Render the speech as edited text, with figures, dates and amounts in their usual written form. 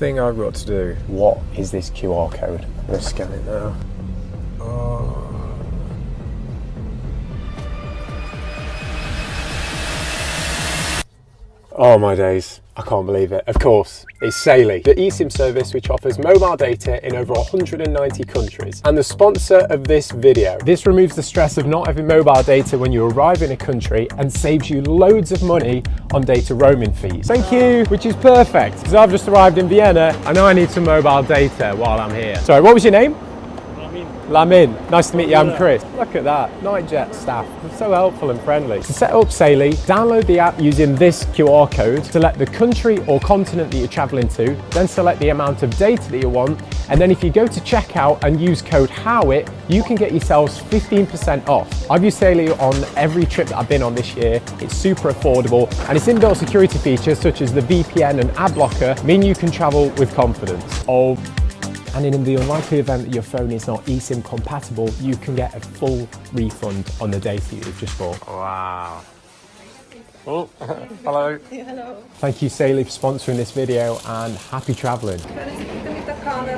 Thing I've got to do. What is this QR code? I'm going to scan it now. Oh my days, I can't believe it. Of course, it's Saily, the eSIM service which offers mobile data in over 190 countries, and the sponsor of this video. This removes the stress of not having mobile data when you arrive in a country and saves you loads of money on data roaming fees. Thank you, which is perfect, because I've just arrived in Vienna. I know I need some mobile data while I'm here. Sorry, what was your name? Lamin, nice to meet you, I'm Chris. Look at that, NightJet staff, they're so helpful and friendly. To set up Saily, download the app using this QR code, select the country or continent that you're traveling to, then select the amount of data that you want, and then if you go to checkout and use code HOWIT, you can get yourselves 15% off. I've used Saily on every trip that I've been on this year. It's super affordable, and its inbuilt security features such as the VPN and ad blocker mean you can travel with confidence. And in the unlikely event that your phone is not eSIM compatible, you can get a full refund on the data you've just bought. Wow. Oh, hello. Hello. Thank you, Saily, for sponsoring this video, and happy traveling.